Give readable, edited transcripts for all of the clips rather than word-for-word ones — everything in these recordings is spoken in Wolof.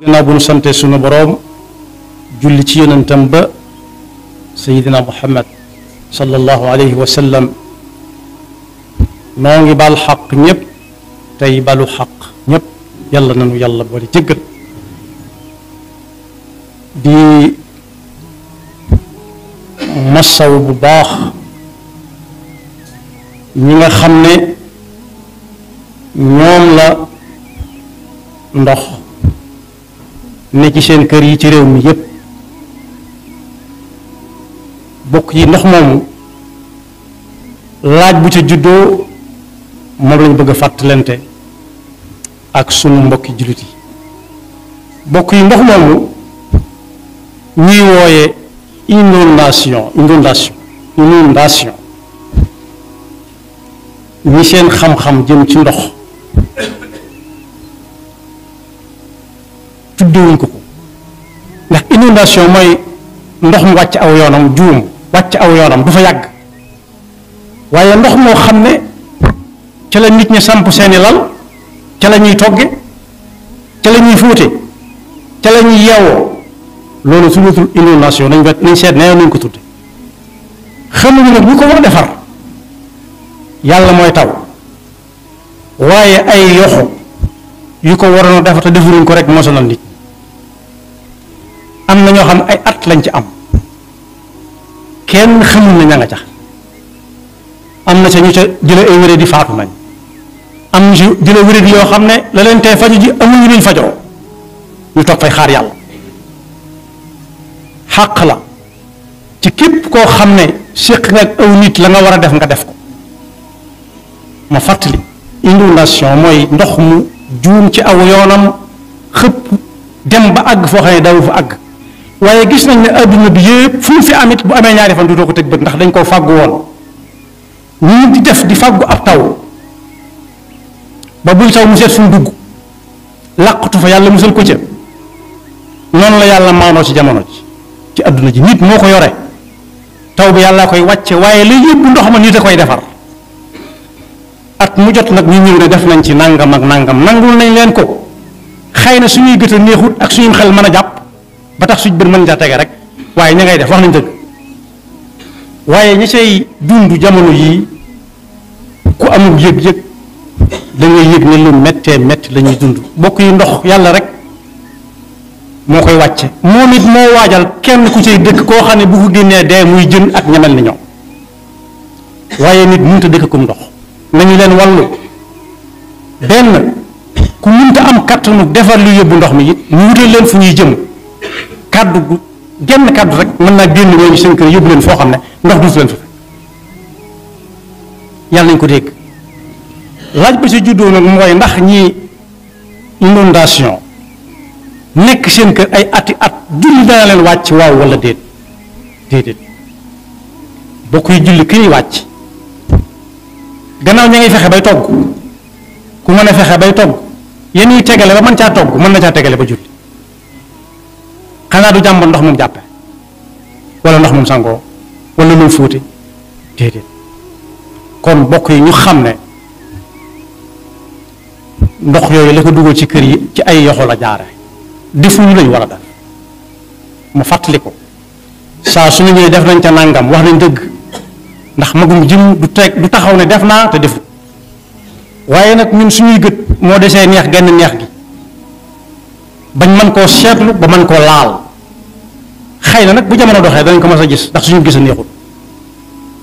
gannaaw bu nu sante sunu boroom julli ci yonentam ba sayidina muhammad sallallahu alayhi wa sallam noo ngi baal xaq ñépp tey balu xaq ñépp yàlla nanu yàlla boole jéggal di massaw bu baax ñi nga xam ne ñoom la ndox ne ci seen kër yi ci réew mi yépp bokk yi ndox moomu laaj bu ca juddoo moom lañu bëgg a fàttalante ak sunu mbokki jullit yi bokk yi ndox moomu ñuy wooye inondation ñi seen xam-xam jëm ci ndox tuddewuñ ko ndax inondation mooy ndox mu wàcc aw yoonam juum wàcc aw yoonam du fa yàgg waaye ndox moo xam ne ca la nit ñi samp seeni lal ca la ñuy togge ca la ñuy fóote ca la ñuy yeewoo loolu tuddatul inondation nañ seet nee nañ ko tudde xamuñu nag ñu ko war a defar yàlla mooy taw waaye ay yoxo yu ko waroon a defar te defuruñ ko rek moo sonal nit am na ñoo xam ne ay at lañ ci am kenn xamul na ña nga ca am na ca ñu ca jële ay wéré di faatu nañ am ñu ci jële wéré di yoo xam ne la leen tey faju ji amuñu luñ fajoo ñu toog fay xaar yàlla xàq la ci képp koo xam ne séq nga ak aw nit la nga war a def nga def ko ma fàttali inondation mooy ndox mu juum ci aw yoonam xëpp dem ba àgg foo xam ne daw fa àgg waaye gis nañ ne adduna bi yëpp fu mu fi amit bu amee ñaari fan duutoo ko tëg bët ndax dañ koo fàggu woon ñu di def di fàggu ab taw ba buy taw mu seet fu mu dugg làqatu fa yàlla musal ko ca noonu la yàlla maanoo ci jamono ji ci adduna ji nit moo ko yore taw bi yàlla koy wàcce waaye la yëpp ndox ma nit a koy defar at mu jot nag ñu ñëw ne def nañ ci nangam ak nangam nangul nañ leen ko xëy na suñuy gët a neexut ak suñu xel mën a jàpp ba tax suñ bët mën caa tege rek waaye ña ngay def wax nañ dëgg waaye ña cay dund jamono yii ku amul yëg-yëg da ngay yëg ne lu méttee métti la ñuy dund bokk yi ndox yàlla rek moo koy wàcce moom it moo waajal kenn ku cay dëkk koo xam ne bu ko génnee dee muy jën ak ñamel ni ñoom waaye nit mënut a dëkk kum ndox nañu leen wàllu benn ku mënta am kattanu defar lu yóbbu ndox mi it ñu wutal leen fu ñuy jëm kàddu gu genn kàddu rek mën naa génn ñooñu seen kër yóbbu leen foo xam ne ndox duutu leen fa yàlla nañ ko dégg laaj ba ci juddoo nag mooy ndax ñi inondation nekk seen kër ay ati at julli dana leen wàcc waaw wala déedéet boo koy julli ki ñuy wàcc gannaaw ña ngi fexe bay togg ku mën a fexe bay togg yéen ñuy tegale ba mën caa togg mën na caa tegale ba julli xanaa du jàmbat ndox moom jàppe wala ndox moom sangoo wala moom fóote déedéet kon bokk yi ñu xam ne ndox yooyu la ko dugal ci kër yi ci ay yoxo la jaare defuñu lañu war a def mu fàttali ko saa su ñu ñëwee def nañ ca nangam wax nañ dëgg ndax magum jëm du taxaw ne def naa te defu waaye nag ñun suñuy gët moo desee neex genn neex gi bañ mën koo seetlu ba mën koo laal xëy na nag bu jamono doxee danañ ko mës a gis ndax suñu gis a neexul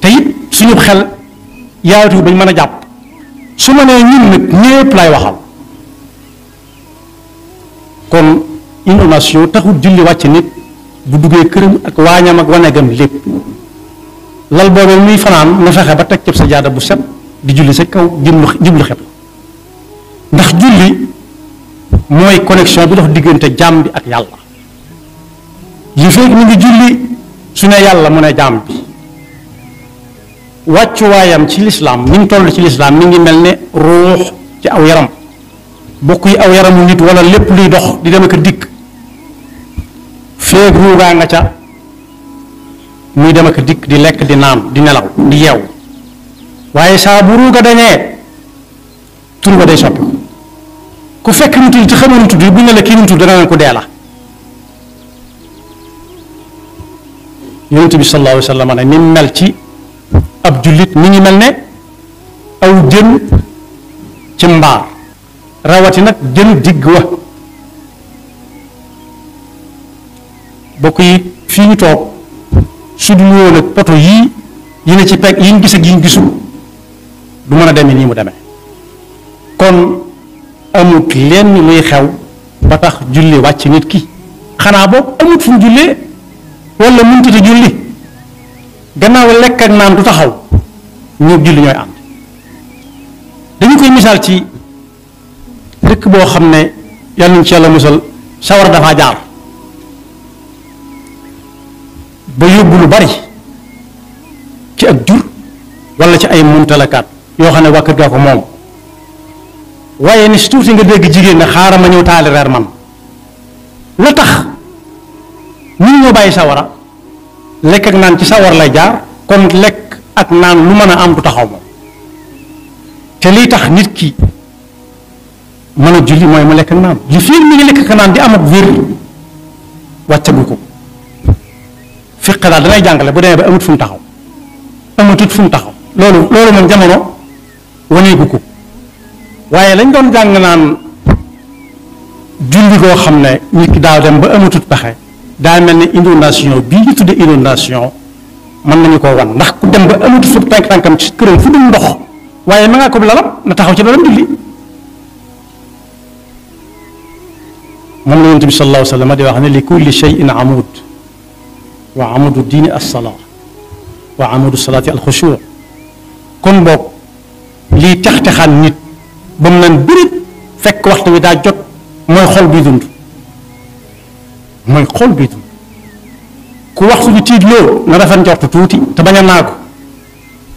te it suñu xel yaatu bañ mën a jàpp su ma nee ñun nag ñépp lay waxal kon inondation taxul julli wàcc nit bu duggee këram ak waañam ak wanegam lépp lal boobee muy fanaan na fexe ba teg cëb sa jaada bu set di julli sa kaw jublu xeb ndax julli mooy connexion bi dox diggante jaam bi ak yàlla li fekk mi ngi julli su ne yàlla mu ne jaam bi wàccuwaayam ci lislaam mi ngi toll ci lislaam mi ngi mel ne ruux ci aw yaram bokk yi aw yaramu nit wala lépp luy dox di dem ak a dikk feeg ruugaa nga ca muy dem ak a dikk di lekk di naan di nelaw di yeew waaye saa bu ruuga dañee tur ba day soppi ku fekk nu tudd te xamoon nu tudd bu ne la kii nu tudd dana ko dee la yonent bi sallallahu alayhi wa sallam ne ni mel ci ab jullit mi ngi mel ne aw jën ci mbaar rawati nag jën digg wa bokk yi fii ñu toog su dul woon ak poto yii yi ne ci pegg yi ñu gis ak yi ñu gisul du mën a demee nii mu demee kon amut lenn luy xew ba tax julli wàcc nit ki xanaa boobu amut fu mu jullee wala mënut a julli gannaaw lekk ak naan du taxaw ñoo julli ñooy ànd dañu koy misaal ci dëkk boo xam ne yàlla nañu ci yàlla musal sawar dafaa jaar ba yóbbu lu bari ci ak jur wala ci ay mumtalakaat yoo xam ne waa kër gaa ko moom waaye ni si tuuti nga dégg jigéen ne xaaral ma ñëw taali reer man la tax ñun ñoo bàyyi sawara lekk ak naan ci sawar lay jaar kon lekk ak naan lu mën a am du taxaw moom te liy tax nit ki mën a julli mooy mu lekk ak naan li fiir mi ngi lekk ak naan di am ak wér wàccagu ko fiq daal danay jàngale bu demee ba amut fu mu taxaw amatut fu mu taxaw loolu moom jamono waneegu ko waaye lañ doon jàng naan julli goo xam ne nit ki daaw dem ba amatut pexe daa mel ne inondation bii ñu tudde inondation mën nañu koo wan ndax ku dem ba amatut fu tànkam ci këram fu dul ndox waaye ma ngaa ko lalam na taxaw ci lalam julli moom la yonent bi sallallahu alayhi wa sallam di wax ne li kulli shay'in amud wa amudu diini as-salaa wa amudu salaati al-xusuu kon boog lii textexaan nit ba mu naan bërit fekk waxtu wi daa jot mooy xol biy dund mooy xol biy dund ku waxtu bi tiitloo na rafet njortu tuuti te bañ a naagu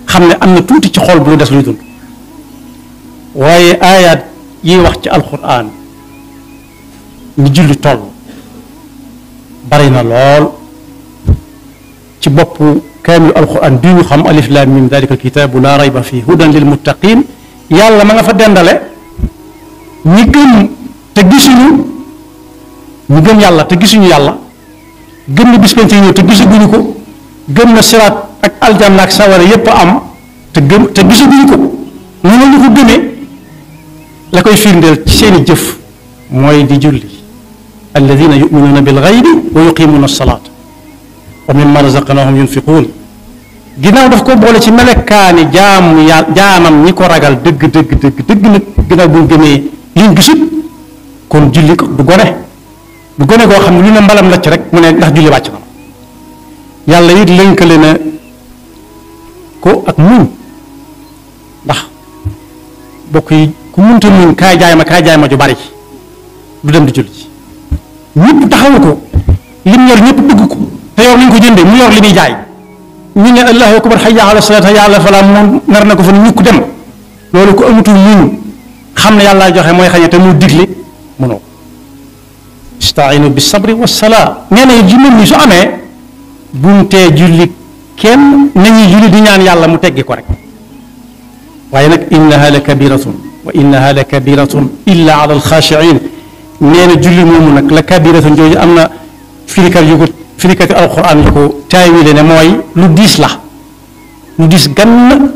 xam ne am na tuuti ci xol bu des luy dund waaye aayaat yi wax ci alquran ñu julli toll bari na lool ci boppu kaamilu alquran bii ñu xam alif lam mim dalika alkitabu la rayba fii hudan lil muttaqin yàlla ma nga fa dendale ñi gëm te gisuñu ñu gëm yàlla te gisuñu yàlla gëm na bis penc ñëw te gisaguñu ko gëm na siraat ak aljanna ak sawara yépp am te gisaguñu ko noonu ñu ko gëmee la koy firndeel ci seeni jëf mooy di julli alladina yuminuuna bil gaybi wa yuqimuuna alsalaat wa mimma razaqnahum yunfiquun ginnaaw daf ko boole ci melekaani jaamam ñi ko ragal dëgg nag ginnaaw bu ñu gëmee liñ gisut kon julli ko du gone goo xam ne lu ne mbalam lacc rek mu ne ndax julli wàcc na yàlla it lënkale na ko ak muñ ndax bokk yi ku munta muñ kaay jaay ma ju bari du dem di julli ci ñëpp taxawu ko lim yor ñëpp bëgg ko te yor nañ ko jënde mu yor li muy jaay ñu ne allahu akbar hayya ala salaat hayya ala falaa moom nar na ko fa ñukk dem loolu ko amatul muñ xam ne yàlla joxe mooy xañe te mu digle mënoo istainu bi sabri wa salaa nee na ji mel ni su amee buntee julli kenn nañuy julli di ñaan yàlla mu teggi ko rek waaye nag innaha la kabiratun wa innaha la kabiratun illa ala alxaashiin nee na julli moomu nag la kabiratun jooju am na firikati alquran yu ko taawile ne mooy lu diis la lu diis gann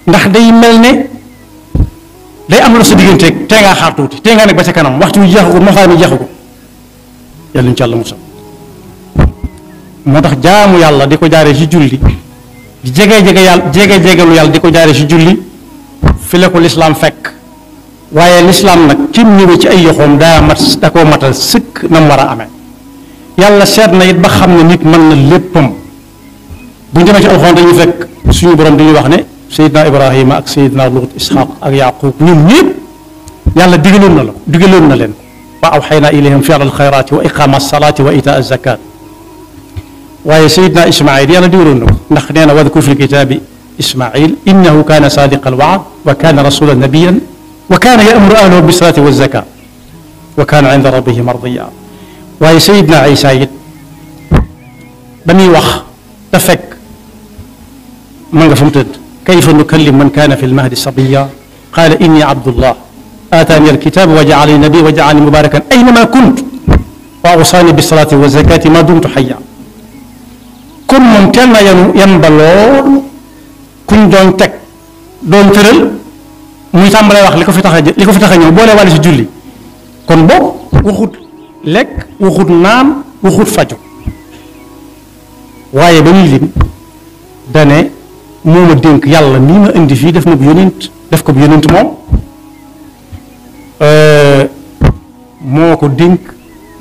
ndax day mel ne day am la sa digganteeg tee ngaa xaar tuuti tee ngaa nekk ba ca kanam waxtu wi jeexagul maxaar mi jeexagul yàlla ñu ci àlla musal moo tax jaamu yàlla di ko jaaree ci julli di jege-jegelu yàlla di ko jaaree ci julli fi la ko lislaam fekk waaye lislaam nag ci ñëwee ci ay yoxoom da koo matal sëkk na mu war a amee yàlla seet na it ba xam ne nit mën na léppam bu ñu demee ci alxuraan dañuy fekk suñu borom dañuy wax ne Seydina Ibrahima ak Seydina Lut Ishaq ak Yaqub ñun ñëpp yàlla digaloon na leen wa awxaynaa ilayhim fi'lal xayraati wa iqaama salaati wa itaa zakaat waaye Seydina Ismaïl yàlla digaloon na ko ndax nee na wadkur fi kitaabi Ismaïl innahu kaana saadiqa alwaad wa kaana rasulan nabiyyan wa kaana ya'muru ahlahu bis-salaati wa zakaat wa kaana inda rabbihi mardiya waaye Seydina Isa it ba muy wax te fekk ma nga fa mu tëdd kayfa nukallim man kaana fi lmahdi sabiya qaala inni abdullah aataani alkitaab wa jaalani nabi wa jaalani mubarakan aynama kuntu wa awsaani bisalaati wa zakati ma dumtu xayya. kon moom teel na yan ba lool kuñ doon teg doon tëral muy tàmbalee wax li ko fi tax a ñëw boole wàlle si julli. kon boobu waxut lekk waxut naan waxut faju waaye ba muy lim dane moo ma dénk yàlla nii ma indi fii def bu yonent moom moo ko dénk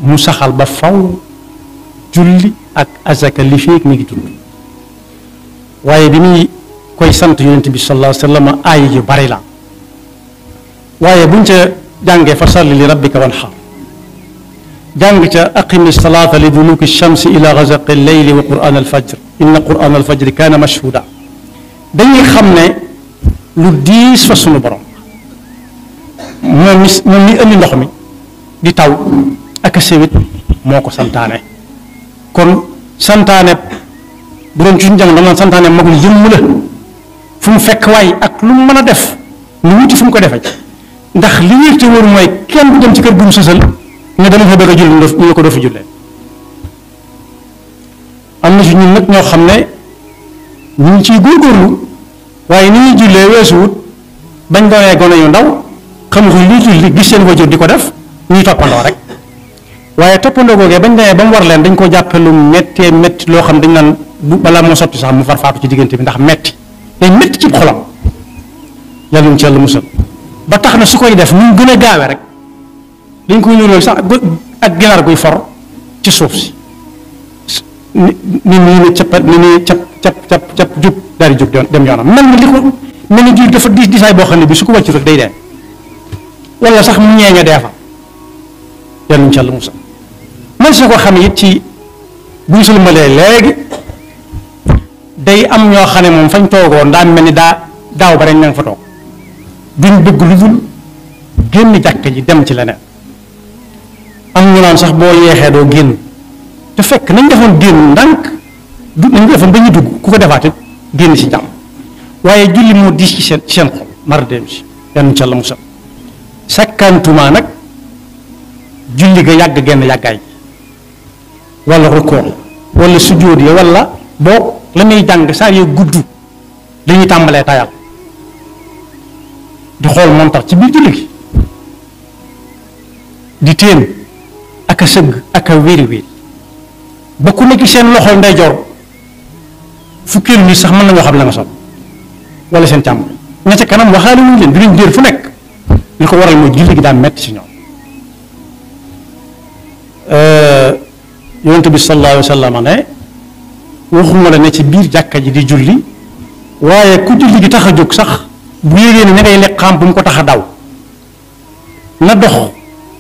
mu saxal ba faw julli ak azaka li feek mi ngi dund. waaye bi muy koy sant yonent bi sallallahu alayhi wa sallam aaya yu bari la waaye buñ ca jàngee fa salli li rabbika wanhar jàng ca aqimi salaata li duluki shamsi ila ghasaqi leyli wa quran alfajr inna quran alfajri kaana mashhuda dañuy xam ne lu diis fa sunu borom moom mi indi ndox mi di taw ak a séwit moo ko santaane. kon santaane bu doon ci suñu jàng dama santaane magul yëmm la fu mu fekk waay ak lu mu mën a def lu wuti fu mu ko defee ndax li ñuy te wóor mooy kenn du dem ci kër gu mu sësal ne dama fa bëgg a julli ñu ne ko doo fi jullee. am na si ñun nag ñoo xam ne ñu ngi ciy góorgóorlu waaye ni ñuy jullee weesuwut bañ doonee gone yu ndaw xamuñu luy julli gis seen wajur di ko def ñuy toppandoo rek. waaye toppandoo googee bañ demee ba mu war leen dañ ko jàppe lu méttee métti loo xam dañ naan bu balaa moo sotti sax mu far faatu ci diggante bi ndax métti day métti ci xolam yàlla mu ci yàlla musal ba tax na su koy def ñu gën a gaawe rek dañ koy ñëw sax ak ginaar guy for ci suuf si ni ne cappat ni ne cap jub daal di jóg dem yoonam mel ni li ko mel ni dafa diisaay boo xam ne bi su ko wàccu rek day dee wala sax mu ñeeña dee fa yàlla mu ci yàlla musal man su ko xam it ci bu ñu sulmalee léegi day am ñoo xam ne moom fañ toogoon daa mel ni daaw ba rek ña nga fa toog duñ bëgg lu dul génn jàkk ji dem ci leneen am ñu naan sax boo yeexee doo génn te fekk nañ defoon génn ndànk nañ defoon ba ñu dugg ku ko defaat it génn ci jàmm waaye julli moo diis ci seen xol mar dem si yàlla mu ci yàlla musal sakkantuma nag julli ga yàgg genn yàggaay wala rukkoo wala sujjóot ya wala boo la muy jàng saa yoo gudd dañuy tàmbalee tayal di xool montar ci biir julli gi di téen ak a sëgg ak a wéri wéri ba ku nekk seen loxol ndeyjoor fukkeelu nit sax mën nañoo xam la nga sol wala seen càmm ña ca kanam waxaale wuñu leen dinañ déer fu nekk li ko waral mooy julli gi daa metti ci ñoom. yonent bi sallallahu alayhi wa sallam ne waxuma la ne ci biir jàkka ji di julli waaye ku julli gi tax a jóg sax bu yégée ne ña ngay leqaam bu mu ko tax a daw na dox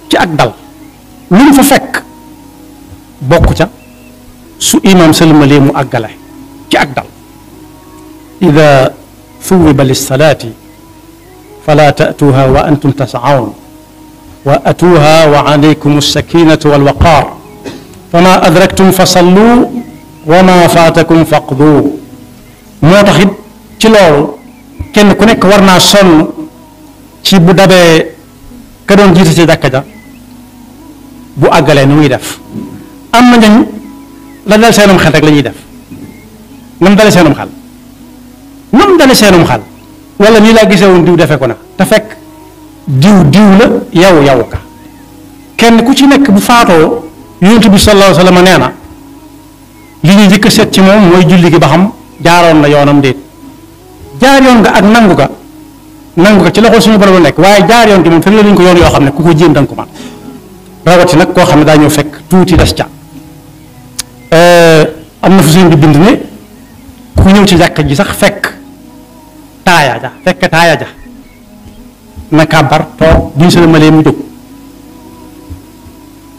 ci ak dal lu mu fa fekk bokk ca su imam sëlmalee mu àggale ci ak dal ida thuwiba lissalaati fala taatuha wa antum tasaun wa atuha wa alaykum alsakinatu walwaqaar fama adraktum fa sallu wa ma faatakum faqdu moo tax it ci loolu kenn ku nekk war naa sonn ci bu dabee ka doon jiite ci jàkka ja bu àggalee nu muy def am na ñañ la dal seenum xel rek la ñuy def nam dale seenum xel nam dale seenum xel wala nii laa gisee woon diw defee ko na te fekk diw la yow ka kenn ku ci nekk bu faatoo yonent bi sallallahu alayhi wa sallam nee na li ñuy njëkk a seet ci moom mooy julli gi ba xam jaaroon na yoonam déet jaar yoon nga ak nangu ga ci loxo suñu borom la nekk waaye jaar yoon gi moom fekk la ñu ko yoon yoo xam ne ku ko jéem da nga ko man rawati nag koo xam ne daa ñëw fekk tuuti des ca am na fu seen bi bind ne ku ñëw ci jàkka ji sax fekk taaya ja na kàbbar toog bu ñu sëlmalee mu jóg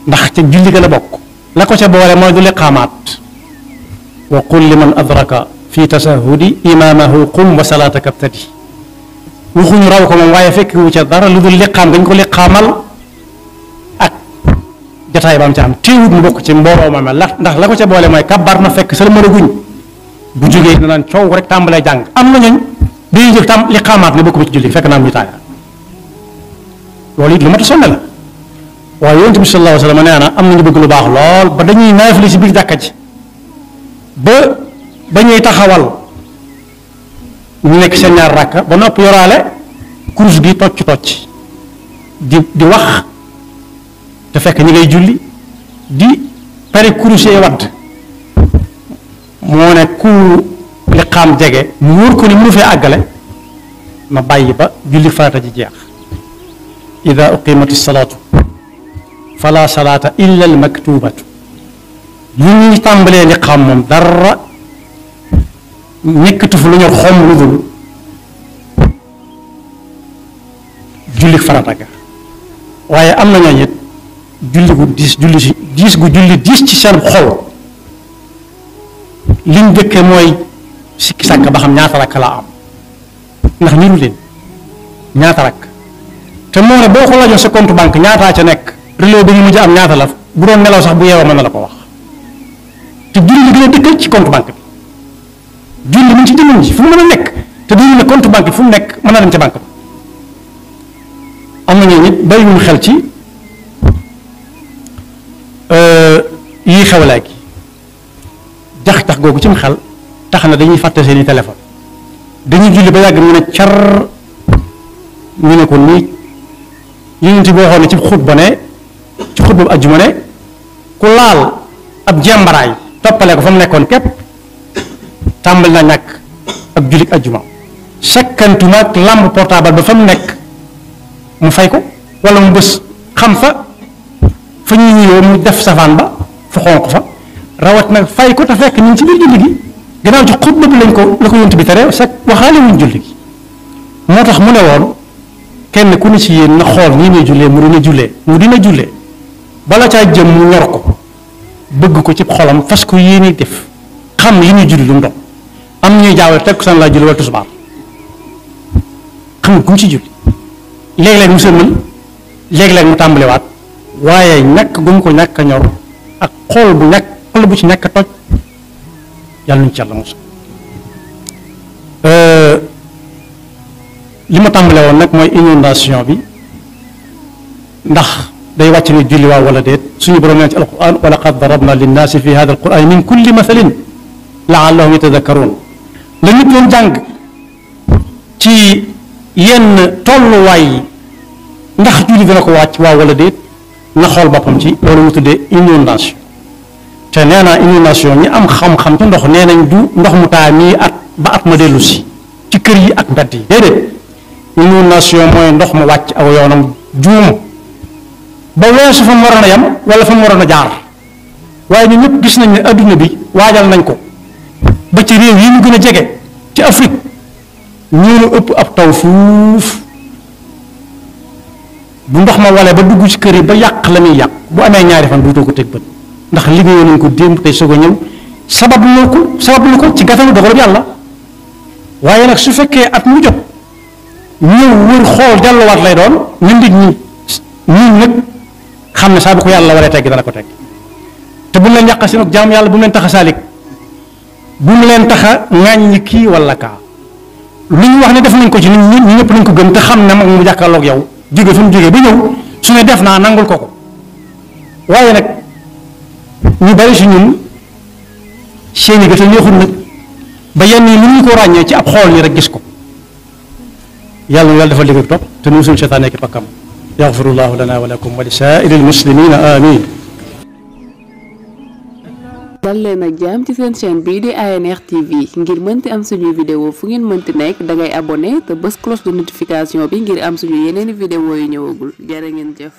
ndax ca julli ga la bokk la ko ca boole mooy du liqaamaat wa qul liman adraka fi tasahudi imaamahu qum wa salaataka abtadi waxuñu raw ko moom waaye fekk wu ca dara lu dul liqaam dañ ko liqaamal ak jataay ba am ca am téewut mu bokk ci mbooloo ma mel ndax la ko ca boole mooy kàbbar na fekk sëlmala guñ bu jógee na naan coow rek tàmbalee jàng am na ñooñ dañuy jóg liqaamaat ne bokkuma ci julli fekk naa am ñu taaya loolu it lu mat a sonne la waaye yonent bi sallallahu alayhi wa sallam nee na am nañu bëgg lu baax lool ba dañuy naafile ci biir jàkka ji ba ñuy taxawal ñu nekk seen ñaar rakka ba noppi yoraale kurus gi tocc di wax te fekk ñi ngay julli di pare kurusee wadd moo ne ku liqaam jege mu wóor ko ni mënu fee àggale ma bàyyi ba julli farata ji jeex ida uqimati salaatu fala salaata illa al maktubatu lu ñuy tàmbalee liqaam moom dara nekkatu fu lu ñor xom lu dul julli farata ga waaye am na ñooñu it julli gu diis ci seen xol liñ dëkke mooy sikki sàkk ba xam ñaata rakk laa am ndax niru leen ñaata rakk te moo ne boo ko laajoon sa compte banque ñaataa ca nekk relais bi ñu mujj am ñaata la bu doon nelaw sax bu yeewoo mën na la ko wax te julli li gën a dëkkal ci compte banque bi julli mu ci jëmm ji fu mu mën a nekk te duñu ne compte banque bi fu mu nekk mën na dem ca banque ba am na ñooñu it bàyyiwuñ xel ci yii xew léegi jax-jax googu cim xel tax na dañuy fàtte seeni téléphone dañuy julli ba yàgg ñu ne car ñu ne ko nii yonent bi waxoon ne ci xutba bu ajjuma ne ku laal ab jembaraay toppale ko fa mu nekkoon képp tàmbali na ñàkk ab jullit ajjuma sakkantuma ak lamb portable ba fa mu nekk mu fay ko wala mu bës xam fa ñuy nuyoo mu def safaan ba fa xonq fa rawat nag fay ko te fekk ñu ngi ci biir julli gi gannaaw ci xutba bi la ko yonent bi tere sax waxaale wuñ julli gi moo tax mu ne woon kenn ku ne ci yéen na xool nii muy jullee mu dina jullee bala caa jëm mu ñor ko bëgg ko ci xolam fas ko yéene def xam li muy julli lu mu doon am ñuy jaawale takkusaan laa julli wala tisbaar xam nga ku mu ci julli léeg-léeg mu sëlmal léeg-léeg mu tàmbaliwaat waaye ñàkk gu mu ko ñàkk a ñor ak xol bu ci ñàkk a toj yàlla nuñ ci yàlla mos li ma tàmbale woon nag mooy inondation bi ndax day wàcc ni julli waaw wala déet suñu borom neen ci alquran wa laqad darabna linnaasi fi hada alquran min kulli mathalin laallahum yatadakkaruun la nit doon jàng ci yenn tolluwaay yi ndax julli dina ko wàcc waaw wala déet na xool boppam ci loolu mu tuddee inondation te nee naa inondation ñi am xam-xam ci ndox nee nañ du ndox mu taa nii at ba at ma dellu si ci kër yi ak mbedd yi déedéet inondation mooy ndox ma wàcc aw yoonam juum ba weesu fa mu waroon a yam wala fa mu waroon a jaar waaye ñun ñëpp gis nañ ne adduna bi waajal nañ ko ba ci réew yi ñu gën a jege ci Afrique ñoo ëpp ab taw fuuf bu ndox ma walee ba dugg ci kër yi ba yàq la muy yàq bu amee ñaari fan duutoo ko teg bët ndax liggéeyoon nañ ko démb tey soog a ñëw sabablu ko ci gàttalu dogalub yàlla waaye nag su fekkee at mu jot ñëw wër xool delluwaat lay doon ñu nit ñi nag xam ne saa bu ko yàlla waree teggi dana ko tegg te bu mu leen yàq si nag jaam yàlla bu mu leen tax a saalik bu mu leen tax a ŋàññi kii wala kaa lu ñu wax ne def nañ ko ci nit ñi ñëpp nañ ko gëm te xam ne moom mu jàkkaarloog yow jóge fi mu jógee ba ñëw su ne def naa nangul ko waaye nag ñu bari si ñun seeni gëtal neexul nag ba yenn yi mënuñu ko ràññee ci ab xool yi rek gis ko yàlla na yàlla dafa liggéey topp te nu musul seytaan nekk pakkam yaxfirullahu lana wa lakum wa li saa'iril muslimina amin dal leen ak jàmm ci seen chaîne bii di ANR TV ngir mënti am suñuy vidéo fu ngeen mënti nekk dangay abonné te bës cloche de notification bi ngir am suñu yeneeni vidéo yu ñëwagul jërë ngeen jëf